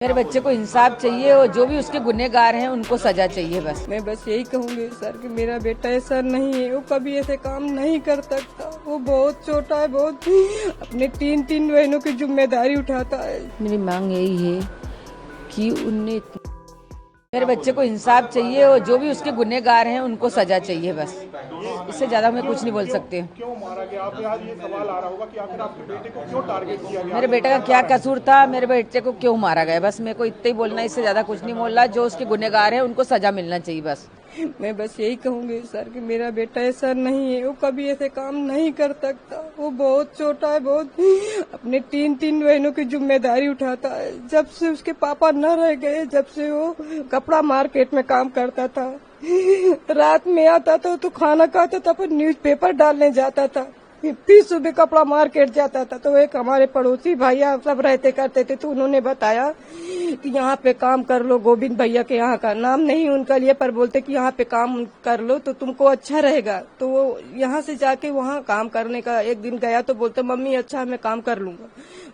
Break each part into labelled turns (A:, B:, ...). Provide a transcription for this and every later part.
A: मेरे बच्चे को इंसाफ चाहिए और जो भी उसके गुनहगार हैं उनको सजा चाहिए। बस
B: मैं बस यही कहूँगी सर कि मेरा बेटा ऐसा नहीं है, वो कभी ऐसे काम नहीं कर सकता। वो बहुत छोटा है, बहुत अपने तीन बहनों की जिम्मेदारी उठाता है।
A: मेरी मांग यही है कि उन्हें मेरे बच्चे को इंसाफ चाहिए और जो भी उसके गुनहगार हैं उनको सजा चाहिए। बस इससे ज्यादा हम कुछ नहीं बोल सकते।
C: क्यों मारा गया? आप आज ये सवाल आ रहा होगा कि आखिर आपके बेटे को क्यों टारगेट किया गया?
A: मेरे बेटे का क्या कसूर था? मेरे बेटे को क्यों मारा गया? बस मेरे को इतना ही बोलना है, इससे ज्यादा कुछ नहीं बोलना। जो उसके गुनहगार हैं उनको सजा मिलना चाहिए। बस
B: मैं बस यही कहूँगी सर कि मेरा बेटा ऐसा नहीं है, वो कभी ऐसे काम नहीं कर सकता। वो बहुत छोटा है, बहुत अपने तीन बहनों की जिम्मेदारी उठाता है। जब से उसके पापा न रह गए, जब से वो कपड़ा मार्केट में काम करता था, रात में आता था तो खाना खाता था, फिर न्यूज़पेपर डालने जाता था, फिर सुबह कपड़ा मार्केट जाता था। तो एक हमारे पड़ोसी भैया सब रहते करते थे, तो उन्होंने बताया कि यहाँ पे काम कर लो। गोविंद भैया के यहाँ का नाम नहीं उनका लिए, पर बोलते कि यहाँ पे काम कर लो तो तुमको अच्छा रहेगा। तो वो यहाँ से जाके वहाँ काम करने का एक दिन गया तो बोलते मम्मी अच्छा मैं काम कर लूंगा।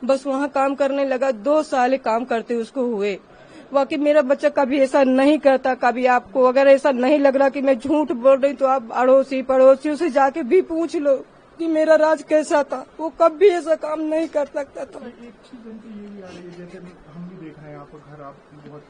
B: बस वहाँ काम करने लगा, 2 साल काम करते उसको हुए। बाकी मेरा बच्चा कभी ऐसा नहीं करता। कभी आपको अगर ऐसा नहीं लग रहा कि मैं झूठ बोल रही तो आप अड़ोसी पड़ोसियों से जाके भी पूछ लो कि मेरा राज कैसा था। वो कभी ऐसा काम नहीं कर सकता था।
C: एक चीज जनता ये भी आ रही है, जैसे हम भी देख रहे हैं आपका घर, आप बहुत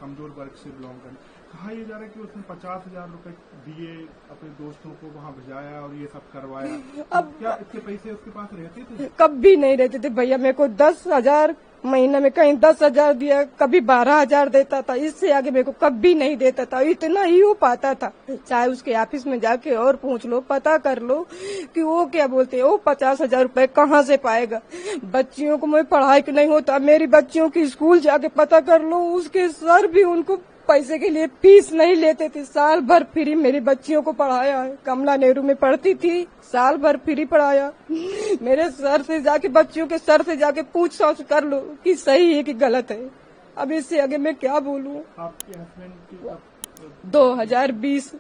C: कमजोर वर्ग से बिलोंग करें। कहा यह जा रहा है कि उसने 50,000 रुपए दिए अपने दोस्तों को, वहाँ भिजाया और ये सब करवाया। अब क्या इतने पैसे उसके पास रहते थे?
B: कभी नहीं रहते थे भैया। मेरे को 10,000 महीने में कहीं 10,000 दिया, कभी 12,000 देता था। इससे आगे मेरे को कभी नहीं देता था। इतना ही हो पाता था। चाहे उसके ऑफिस में जाके और पूछ लो, पता कर लो कि वो क्या बोलते हैं। वो 50,000 रुपए कहाँ से पाएगा? बच्चियों को मैं पढ़ाई नहीं होता, मेरी बच्चियों की स्कूल जाके पता कर लो, उसके सर भी उनको पैसे के लिए फीस नहीं लेते थे। साल भर फ्री मेरी बच्चियों को पढ़ाया है। कमला नेहरू में पढ़ती थी, साल भर फ्री पढ़ाया। मेरे सर से जाके, बच्चियों के सर से जाके पूछ ताछ कर लो कि सही है कि गलत है। अब इससे आगे मैं क्या बोलूं।
C: आपके हस्बैंड की
B: 2020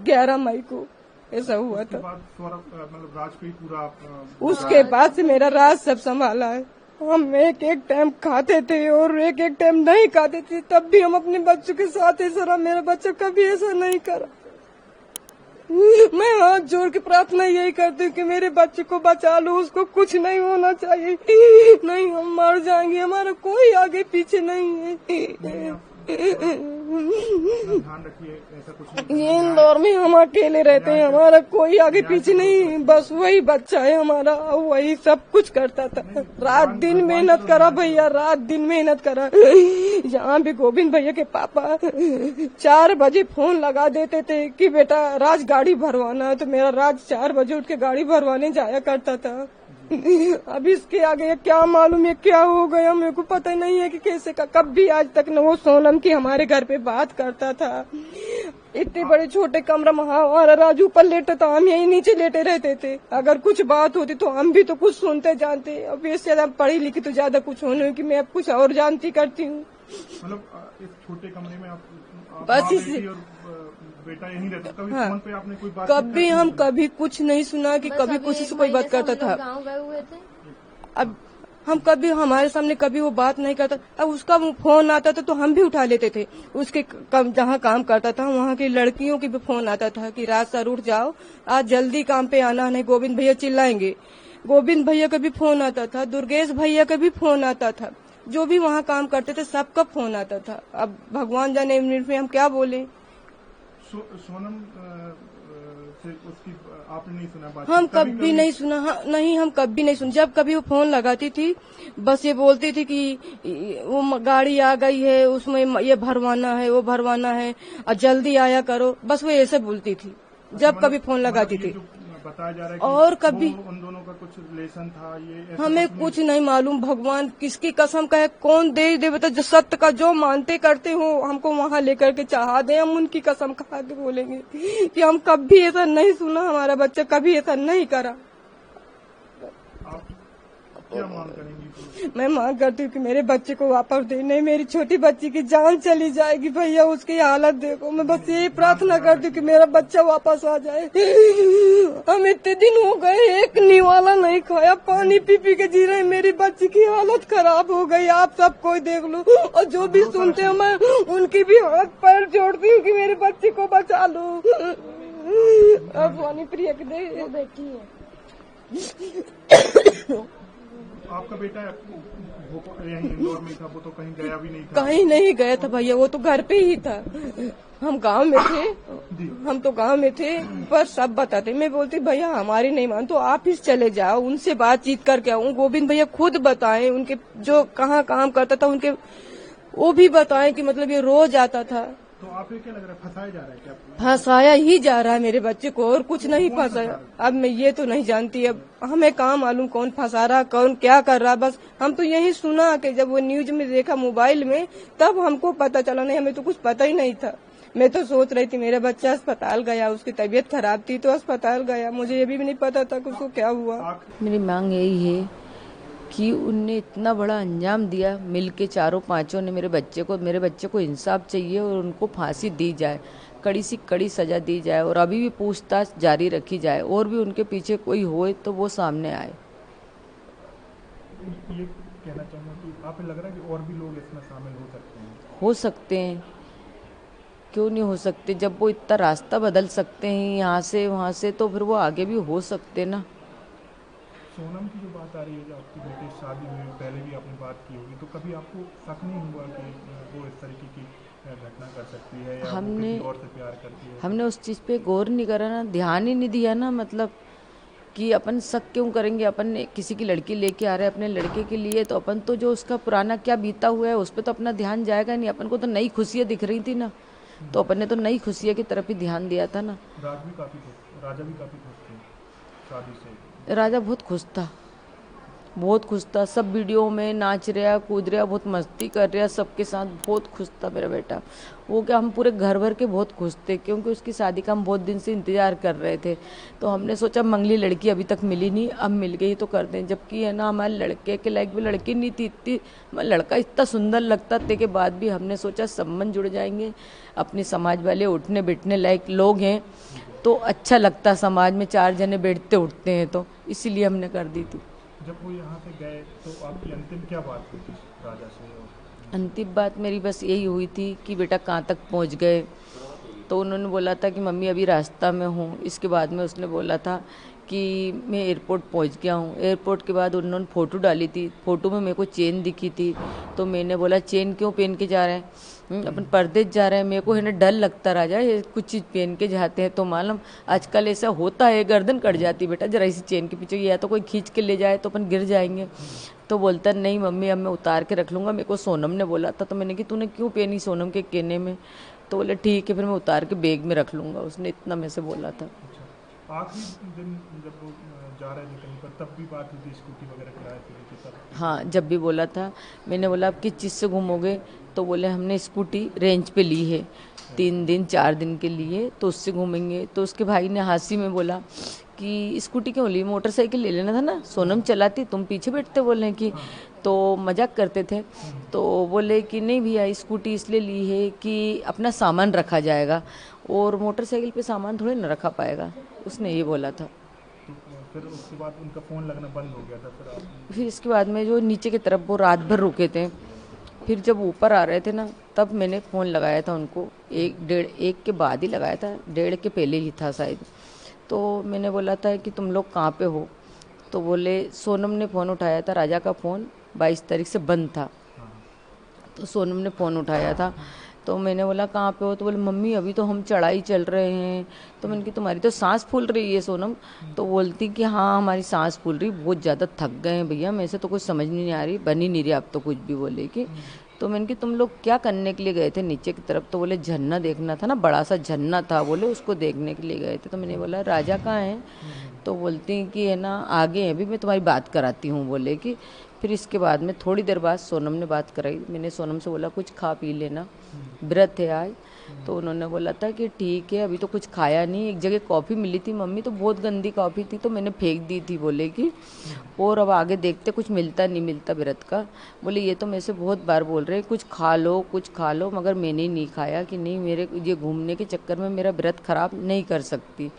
B: 11 मई को ऐसा हुआ था।
C: मतलब राज पे ही पूरा
B: उसके बाद से मेरा राज सब संभाला है। हम एक टाइम खाते थे और एक टाइम नहीं खाते थे, तब भी हम अपने बच्चों के साथ ऐसा रहा। मेरा बच्चा कभी ऐसा नहीं करा। मैं हाथ जोड़ के प्रार्थना यही करती हूँ कि मेरे बच्चे को बचा लो, उसको कुछ नहीं होना चाहिए। नहीं हम मर जाएंगे, हमारा कोई आगे पीछे नहीं है।
C: ध्यान रखिए, ऐसा कुछ नहीं।
B: ये इंदौर में हम अकेले रहते हैं, हमारा कोई आगे पीछे नहीं, बस वही बच्चा है हमारा, वही सब कुछ करता था। रात दिन मेहनत करा भैया, रात दिन मेहनत करा। यहाँ भी गोविंद भैया के पापा 4 बजे फोन लगा देते थे कि बेटा राज गाड़ी भरवाना है, तो मेरा राज 4 बजे उठ के गाड़ी भरवाने जाया करता था। अब इसके आगे क्या मालूम है क्या हो गया, मेरे को पता नहीं है कि कैसे का। कभी आज तक न वो सोनम की हमारे घर पे बात करता था। इतने बड़े छोटे कमरा में हमारा राजू ऊपर लेटा था, हम यही नीचे लेटे रहते थे। अगर कुछ बात होती तो हम भी तो कुछ सुनते जानते। अब इससे ज्यादा पढ़ी लिखी तो ज्यादा कुछ होने की मैं अब कुछ और जानती करती हूँ।
C: मतलब इस छोटे कमरे में आप
B: बस इस
C: बेटा यहीं रहता। कभी
B: हाँ।
C: फोन पे आपने कोई बात
B: कभी हम कभी कुछ नहीं सुना कि कभी कुछ से कोई बात करता था।
D: गाँव गए हुए थे।
B: अब हम कभी हमारे सामने कभी वो बात नहीं करता। अब उसका फोन आता था तो हम भी उठा लेते थे। उसके जहाँ काम करता था वहाँ की लड़कियों की भी फोन आता था कि राज सर उठ जाओ, आज जल्दी काम पे आना, नहीं गोविंद भैया चिल्लाएंगे। गोविंद भैया का भी फोन आता था, दुर्गेश भैया का भी फोन आता था। जो भी वहाँ काम करते थे सबका फोन आता था। अब भगवान जाने में हम क्या बोले।
C: सोनम से उसकी आपने नहीं सुना बात?
B: हम कभी नहीं सुना। नहीं हम कभी नहीं सुना। जब कभी वो फोन लगाती थी बस ये बोलती थी कि वो गाड़ी आ गई है, उसमें ये भरवाना है, वो भरवाना है और जल्दी आया करो, बस वो ऐसे बोलती थी जब कभी फोन लगाती थी।
C: बताया जा रहा है कि
B: और कभी
C: उन दोनों का कुछ रिलेशन था, ये
B: हमें कुछ नहीं मालूम। भगवान किसकी कसम का है, कौन दे देवता जो सत्य का जो मानते करते हो हमको वहाँ लेकर के चाहा दे, हम उनकी कसम खा के बोलेंगे कि हम कभी ऐसा नहीं सुना, हमारा बच्चा कभी ऐसा नहीं करा।
C: क्या मांग करेंगी?
B: मैं मांग करती हूँ कि मेरे बच्चे को वापस दे, नहीं मेरी छोटी बच्ची की जान चली जाएगी भैया, उसकी हालत देखो। मैं बस यही प्रार्थना करती हूँ कि मेरा बच्चा वापस आ जाए। हम इतने दिन हो गए एक निवाला नहीं खाया, पानी पी पी के जी रहे, मेरी बच्ची की हालत खराब हो गई। आप सब कोई देख लो, और जो भी सुनते हो मैं उनकी भी हाथ पैर जोड़ती हूँ कि मेरे बच्चे को बचा लो। अब पानी प्रिय देखी है।
C: आपका बेटा यहीं इंदौर में था, वो तो कहीं गया भी नहीं था?
B: कहीं नहीं गया था भैया, वो तो घर पे ही था। हम गांव में थे, हम तो गांव में थे, पर सब बताते। मैं बोलती भैया हमारी नहीं मान तो आप ही चले जाओ, उनसे बातचीत करके आऊँ। गोविंद भैया खुद बताएं, उनके जो कहाँ काम करता था उनके वो भी बताएं कि मतलब ये रोज आता था।
C: तो आप ये क्या लग रहा है, फंसाया जा रहा है क्या?
B: फंसाया ही जा रहा है मेरे बच्चे को, और कुछ नहीं फंसाया। अब मैं ये तो नहीं जानती, अब हमें कहाँ मालूम कौन फंसा रहा, कौन क्या कर रहा। बस हम तो यही सुना कि जब वो न्यूज में देखा मोबाइल में, तब हमको पता चला, नहीं हमें तो कुछ पता ही नहीं था। मैं तो सोच रही थी मेरा बच्चा अस्पताल गया, उसकी तबीयत खराब थी तो अस्पताल गया, मुझे ये भी नहीं पता था कि उसको क्या हुआ।
A: मेरी मांग यही है कि उनने इतना बड़ा अंजाम दिया, मिलके चारों पांचों ने मेरे बच्चे को इंसाफ चाहिए और उनको फांसी दी जाए, कड़ी सी कड़ी सजा दी जाए, और अभी भी पूछताछ जारी रखी जाए, और भी उनके पीछे कोई होए तो वो सामने आए।
C: ये कहना चाहूँगा कि आपको लग रहा है कि और भी लोग इसमें शामिल हो सकते हैं?
A: हो सकते हैं, क्यों नहीं हो सकते। जब वो इतना रास्ता बदल सकते हैं यहाँ से वहाँ से, तो फिर वो आगे भी हो सकते ना।
C: सोनम की जो बात आ रही है, जो आपकी बेटी की शादी हुई, पहले भी आपने बात की होगी, तो कभी आपको शक नहीं हुआ कि वो इस तरीके की घटना कर सकती है या वो किसी और से प्यार करती है?
A: हमने उस चीज़ पे गौर नहीं करा ना, ध्यान ही नहीं दिया ना। मतलब कि अपन शक क्यों करेंगे, अपन किसी की लड़की लेके आ रहे हैं अपने लड़के के लिए, तो अपन तो जो उसका पुराना क्या बीता हुआ है उस पर तो अपना ध्यान जाएगा नहीं। अपन को तो नई खुशियाँ दिख रही थी ना, तो अपन ने तो नई खुशियाँ की तरफ ही ध्यान दिया था ना।
C: राजा भी काफी खुश थे शादी से।
A: राजा बहुत खुश था, बहुत खुश था। सब वीडियो में नाच रहा, कूद रहा, बहुत मस्ती कर रहा सबके साथ, बहुत खुश था मेरा बेटा। वो क्या, हम पूरे घर भर के बहुत खुश थे, क्योंकि उसकी शादी का हम बहुत दिन से इंतजार कर रहे थे। तो हमने सोचा मंगली लड़की अभी तक मिली नहीं, अब मिल गई तो कर दें। जबकि है ना, हमारे लड़के के लायक भी लड़की नहीं थी इतनी, लड़का इतना सुंदर लगता थे के बाद भी हमने सोचा संबंध जुड़ जाएंगे, अपने समाज वाले उठने बैठने लायक लोग हैं तो अच्छा लगता समाज में, 4 जने बैठते उठते हैं, तो इसीलिए हमने कर दी थी।
C: जब वो यहाँ से गए तो आपकी अंतिम क्या बात हुई थी राजा से?
A: अंतिम बात मेरी बस यही हुई थी कि बेटा कहाँ तक पहुँच गए। तो उन्होंने बोला था कि मम्मी अभी रास्ता में हूँ। इसके बाद में उसने बोला था कि मैं एयरपोर्ट पहुँच गया हूँ। एयरपोर्ट के बाद उन्होंने फ़ोटो डाली थी, फ़ोटो में मेरे को चेन दिखी थी। तो मैंने बोला चेन क्यों पहन के जा रहे हैं, अपन परदेश जा रहे हैं। मेरे को है ना डर लगता राजा, ये कुछ चीज़ पहन के जाते हैं तो मालूम आजकल ऐसा होता है, गर्दन कट जाती बेटा जरा इसी चेन के पीछे, या तो कोई खींच के ले जाए तो अपन गिर जाएंगे। तो बोलता नहीं मम्मी अब मैं उतार के रख लूँगा, मेरे को सोनम ने बोला था। तो मैंने कि तूने क्यों पहनी सोनम के कहने में, तो बोले ठीक है फिर मैं उतार के बैग में रख लूँगा, उसने इतना मेरे से बोला था।
C: आखिरी दिन जब वो जा रहे थे कहीं पर, तब भी बात हुई थी स्कूटी वगैरह किराए पे लेके तब?
A: हाँ, जब भी बोला था। मैंने बोला आप किस चीज़ से घूमोगे, तो बोले हमने स्कूटी रेंज पे ली है 3 दिन 4 दिन के लिए, तो उससे घूमेंगे। तो उसके भाई ने हंसी में बोला कि स्कूटी क्यों ली, मोटरसाइकिल ले लेना था ना, सोनम चलाती तुम पीछे बैठते, बोले कि तो मजाक करते थे। तो बोले कि नहीं भैया स्कूटी इसलिए ली है कि अपना सामान रखा जाएगा, और मोटरसाइकिल पे सामान थोड़ी ना रखा पाएगा, उसने ये बोला था।
C: फिर उसके बाद उनका फ़ोन लगना बंद हो गया था।
A: फिर इसके बाद में जो नीचे की तरफ वो रात भर रुके थे, फिर जब ऊपर आ रहे थे ना तब मैंने फ़ोन लगाया था उनको, 1 के बाद ही लगाया था, 1:30 के पहले ही था शायद। तो मैंने बोला था कि तुम लोग कहाँ पे हो, तो बोले सोनम ने फ़ोन उठाया था, राजा का फ़ोन 22 तारीख से बंद था, तो सोनम ने फ़ोन उठाया था। तो मैंने बोला कहाँ पे हो, तो बोले मम्मी अभी तो हम चढ़ाई चल रहे हैं। तो मैंने कहा तुम्हारी तो सांस फूल रही है सोनम, तो बोलती कि हाँ हमारी सांस फूल रही, बहुत ज़्यादा थक गए हैं भैया, मेरे से तो कुछ समझ नहीं आ रही, बन ही नहीं रही, अब तो कुछ भी बोले कि। तो मैंने कहा तुम लोग क्या करने के लिए गए थे नीचे की तरफ, तो बोले झरना देखना था ना, बड़ा सा झरना था, बोले उसको देखने के लिए गए थे। तो मैंने बोला राजा कहाँ है, तो बोलती कि है ना आगे है, अभी मैं तुम्हारी बात कराती हूँ, बोले कि फिर इसके बाद में थोड़ी देर बाद सोनम ने बात कराई। मैंने सोनम से बोला कुछ खा पी लेना, व्रत है आज। तो उन्होंने बोला था कि ठीक है, अभी तो कुछ खाया नहीं। एक जगह कॉफ़ी मिली थी मम्मी, तो बहुत गंदी कॉफ़ी थी, तो मैंने फेंक दी थी, बोले कि और अब आगे देखते कुछ मिलता नहीं मिलता व्रत का। बोले ये तो मेरे से बहुत बार बोल रहे कुछ खा लो कुछ खा लो, मगर मैंने नहीं खाया कि नहीं, मेरे ये घूमने के चक्कर में मेरा व्रत खराब नहीं कर सकती।